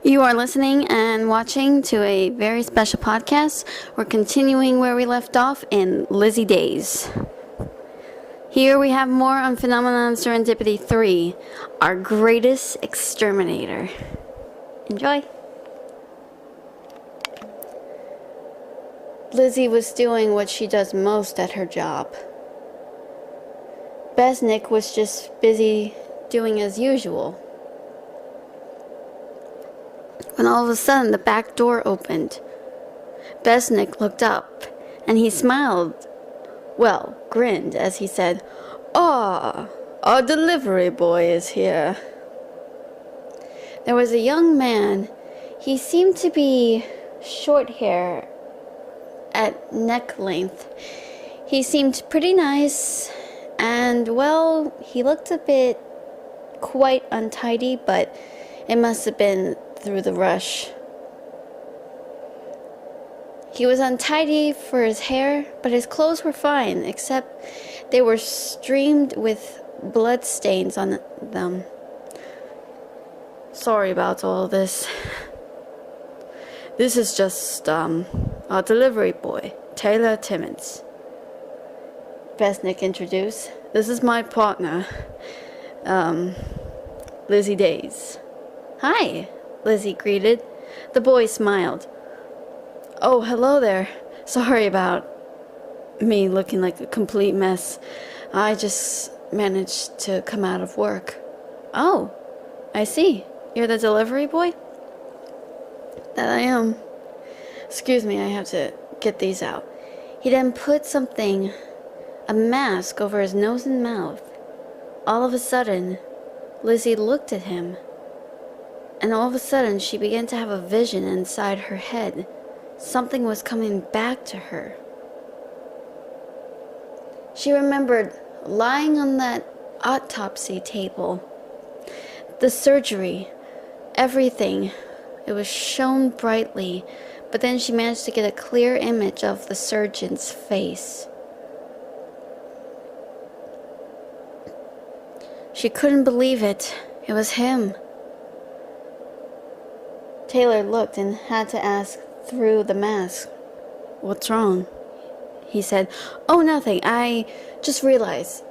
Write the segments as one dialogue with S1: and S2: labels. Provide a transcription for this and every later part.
S1: You are listening and watching to a very special podcast. We're continuing where we left off in Lizzy Days. Here we have more on Phenomenon Serendipity 3, Our Greatest Exterminator. Enjoy. Lizzy was doing what she does most at her job. Besnick was just busy doing as usual. When all of a sudden the back door opened. Besnick looked up, and he smiled, grinned as he said, "Ah, our delivery boy is here." There was a young man. He seemed to be short hair at neck length. He seemed pretty nice, and he looked a bit quite untidy, but it must have been through the rush. He was untidy for his hair, but his clothes were fine, except they were streamed with blood stains on them. Sorry about all this. This is just, our delivery boy, Taylor Timmons. Besnick introduced. This is my partner, Lizzy Days. Hi, Lizzy greeted. The boy smiled. Oh, hello there. Sorry about me looking like a complete mess. I just managed to come out of work. Oh, I see. You're the delivery boy? That I am. Excuse me, I have to get these out. He then put a mask over his nose and mouth. All of a sudden, Lizzy looked at him. And all of a sudden, she began to have a vision inside her head. Something was coming back to her. She remembered lying on that autopsy table. The surgery, everything. It was shone brightly, but then she managed to get a clear image of the surgeon's face. She couldn't believe it. It was him. Taylor looked and had to ask through the mask. "What's wrong?" He said. "Oh, nothing. I just realized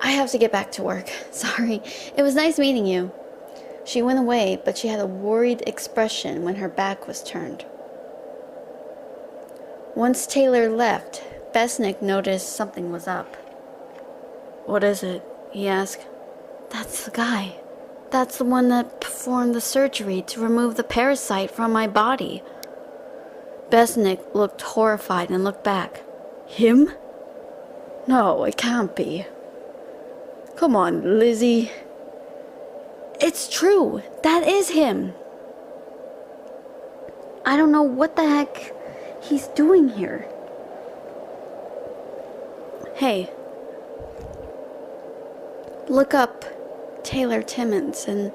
S1: I have to get back to work. Sorry. It was nice meeting you." She went away, but she had a worried expression when her back was turned. Once Taylor left, Besnick noticed something was up. "What is it?" he asked. "That's the guy. That's the one that performed the surgery to remove the parasite from my body." Besnick looked horrified and looked back. "Him? No, it can't be. Come on, Lizzy." "It's true. That is him. I don't know what the heck he's doing here." "Hey, look up Taylor Timmons and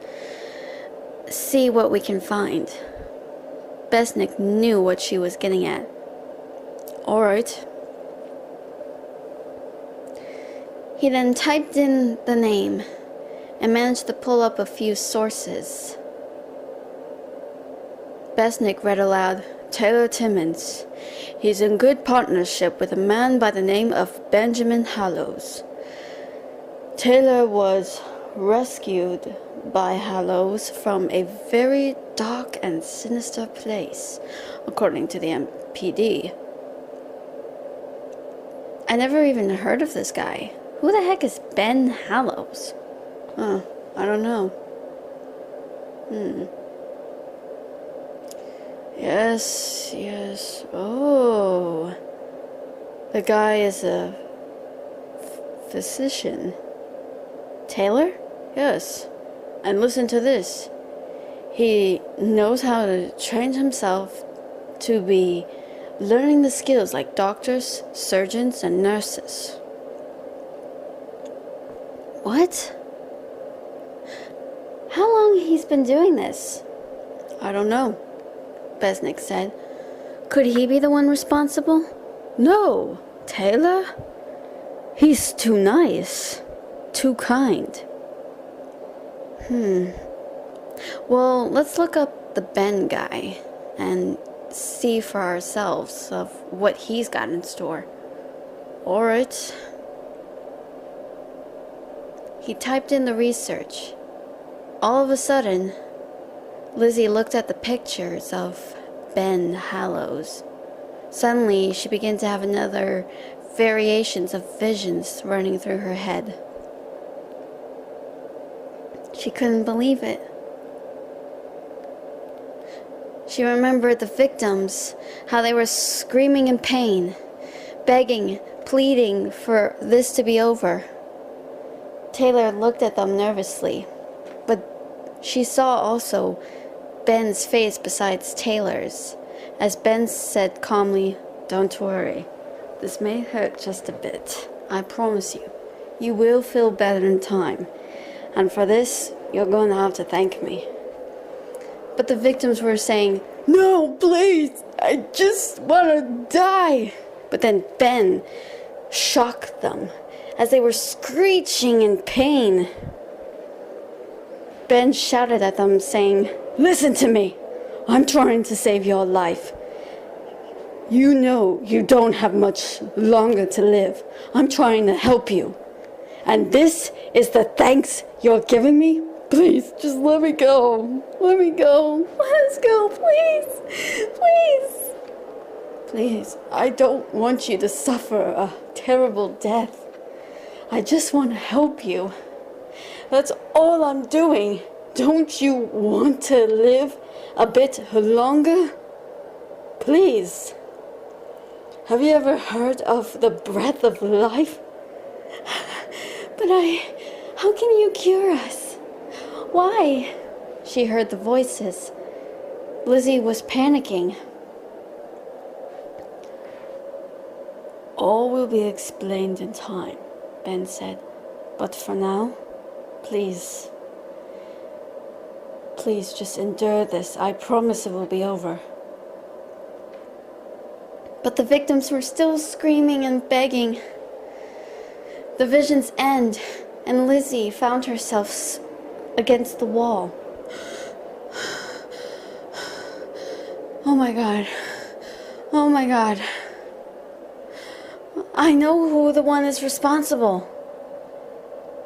S1: see what we can find." Besnick knew what she was getting at. "All right." He then typed in the name and managed to pull up a few sources. Besnick read aloud, "Taylor Timmons. He's in good partnership with a man by the name of Benjamin Hallows. Taylor was rescued by Hallows from a very dark and sinister place, according to the MPD. I never even heard of this guy. Who the heck is Ben Hallows?" I don't know. Yes. Oh. The guy is a physician. Taylor? Yes. And listen to this. He knows how to train himself to be learning the skills like doctors, surgeons, and nurses. What? How long he's been doing this? I don't know, Besnick said. Could he be the one responsible? No, Taylor? He's too nice, too kind. Well, let's look up the Ben guy and see for ourselves of what he's got in store. Alright. He typed in the research. All of a sudden, Lizzie looked at the pictures of Ben Hallows. Suddenly, she began to have another variations of visions running through her head. She couldn't believe it. She remembered the victims, how they were screaming in pain, begging, pleading for this to be over. Taylor looked at them nervously, but she saw also Ben's face besides Taylor's, as Ben said calmly, "Don't worry. This may hurt just a bit. I promise you. You will feel better in time. And for this, you're going to have to thank me." But the victims were saying, "No, please, I just want to die." But then Ben shocked them as they were screeching in pain. Ben shouted at them, saying, "Listen to me. I'm trying to save your life. You know you don't have much longer to live. I'm trying to help you. And this is the thanks you're giving me? Please, just let me go. Let me go. Let us go, please. Please. Please, I don't want you to suffer a terrible death. I just want to help you. That's all I'm doing. Don't you want to live a bit longer? Please. Have you ever heard of the breath of life? But how can you cure us? Why?" She heard the voices. Lizzie was panicking. "All will be explained in time," Ben said. "But for now, please just endure this. I promise it will be over." But the victims were still screaming and begging. The visions end, and Lizzie found herself against the wall. Oh my God. Oh my God. I know who the one is responsible.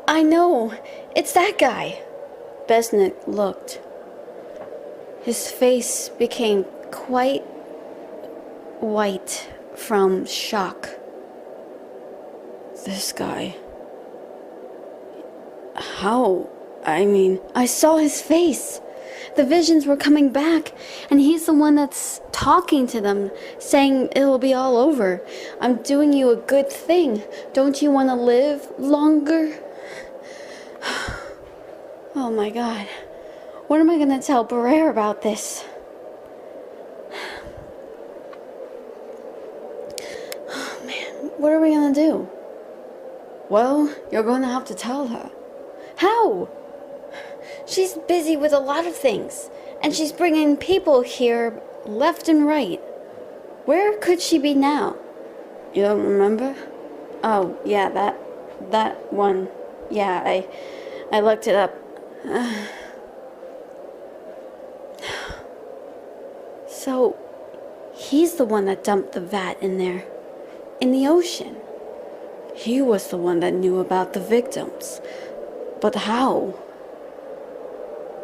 S1: I know. It's that guy. Besnick looked. His face became quite white from shock. This guy. How? I saw his face. The visions were coming back, and he's the one that's talking to them, saying it'll be all over. I'm doing you a good thing. Don't you want to live longer? Oh my God. What am I going to tell Barrere about this? Oh man, what are we going to do? Well, you're going to have to tell her. How? She's busy with a lot of things, and she's bringing people here left and right. Where could she be now? You don't remember? Oh, yeah, that one. Yeah, I looked it up. So, he's the one that dumped the vat in there, in the ocean. He was the one that knew about the victims. But how?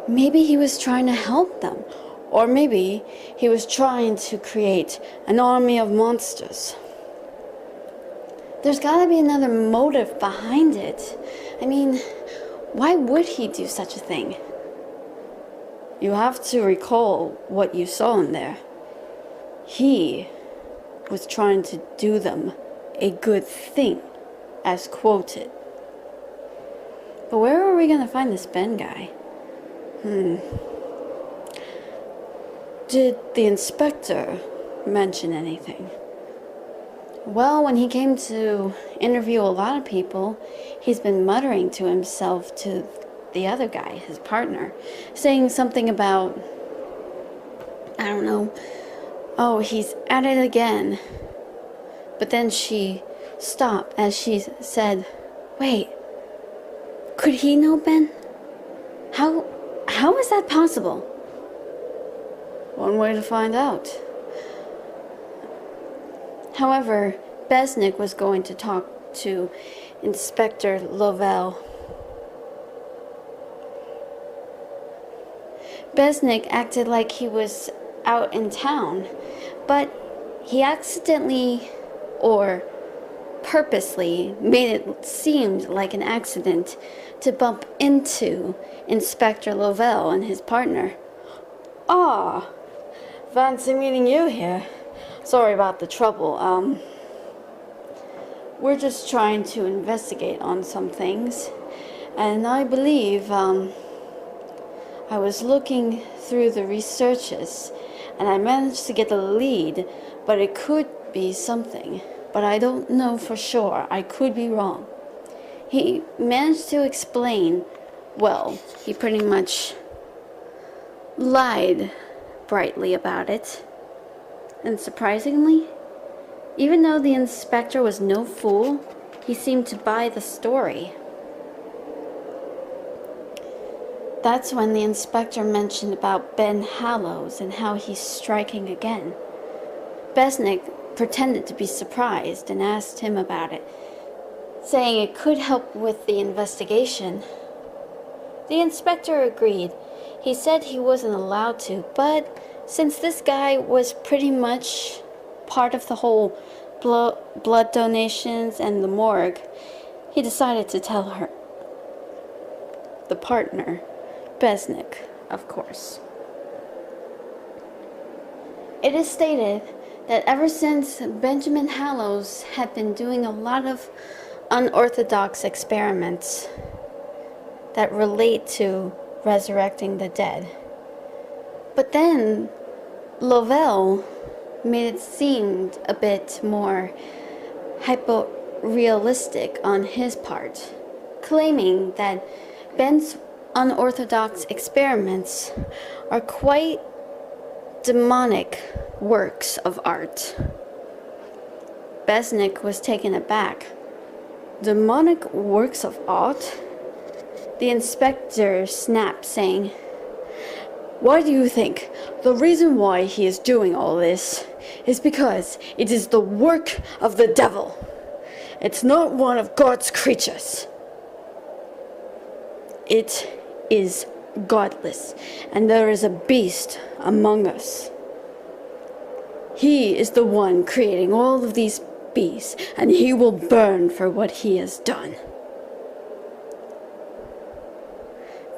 S1: Maybe he was trying to help them. Or maybe he was trying to create an army of monsters. There's gotta be another motive behind it. Why would he do such a thing? You have to recall what you saw in there. He was trying to do them a good thing, as quoted. But where are we gonna find this Ben guy? Did the inspector mention anything? Well, when he came to interview a lot of people, he's been muttering to himself, to the other guy, his partner, saying something about, I don't know, oh, he's at it again. But then she stopped as she said, wait, could he know Ben? How How is that possible?
S2: One way to find out.
S1: However, Besnick was going to talk to Inspector Lovell. Besnick acted like he was out in town, but he accidentally or purposely made it seem like an accident to bump into Inspector Lovell and his partner.
S2: Ah, fancy meeting you here. Sorry about the trouble. We're just trying to investigate on some things, and I believe, I was looking through the researches, and I managed to get a lead, but it could be something. But I don't know for sure. I could be wrong.
S1: He managed to explain, well, he pretty much lied brightly about it. And surprisingly, even though the inspector was no fool, he seemed to buy the story. That's when the inspector mentioned about Ben Hallows and how he's striking again. Besnick pretended to be surprised and asked him about it, saying it could help with the investigation. The inspector agreed. He said he wasn't allowed to, but since this guy was pretty much part of the whole blood donations and the morgue, he decided to tell her. The partner, Besnick, of course. It is stated that ever since Benjamin Hallows had been doing a lot of unorthodox experiments that relate to resurrecting the dead. But then Lovell made it seem a bit more hyper-realistic on his part, claiming that Ben's unorthodox experiments are quite demonic works of art. Besnick was taken aback.
S2: Demonic works of art?
S1: The inspector snapped, saying,
S2: Why do you think? The reason why he is doing all this is because it is the work of the devil. It's not one of God's creatures. It is godless, and there is a beast among us. He is the one creating all of these beasts, and he will burn for what he has done.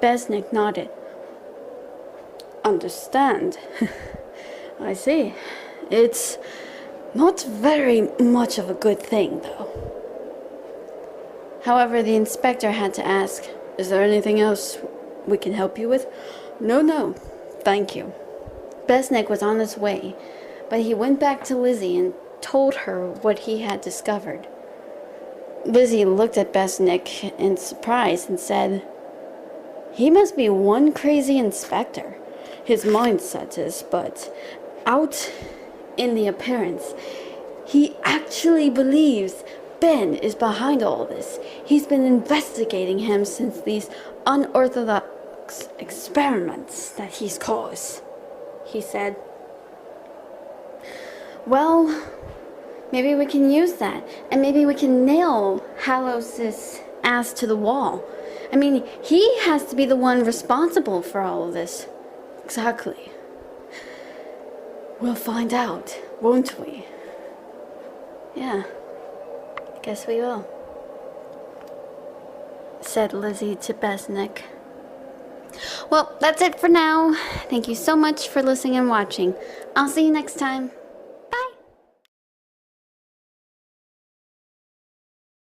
S1: Besnick nodded.
S2: Understand. I see. It's not very much of a good thing, though.
S1: However, the inspector had to ask,
S2: Is there anything else we can help you with?
S1: No, thank you. Besnick was on his way, but he went back to Lizzie and told her what he had discovered. Lizzie looked at Besnick in surprise and said, He must be one crazy inspector. His mindset is, but out in the appearance, he actually believes Ben is behind all this. He's been investigating him since these unorthodox experiments that he's caused, he said. Well, maybe we can use that, and maybe we can nail Hallows' ass to the wall. I mean, he has to be the one responsible for all of this.
S2: Exactly. We'll find out, won't we?
S1: Yeah, I guess we will, said Lizzie to Besnick. Well, that's it for now. Thank you so much for listening and watching. I'll see you next time.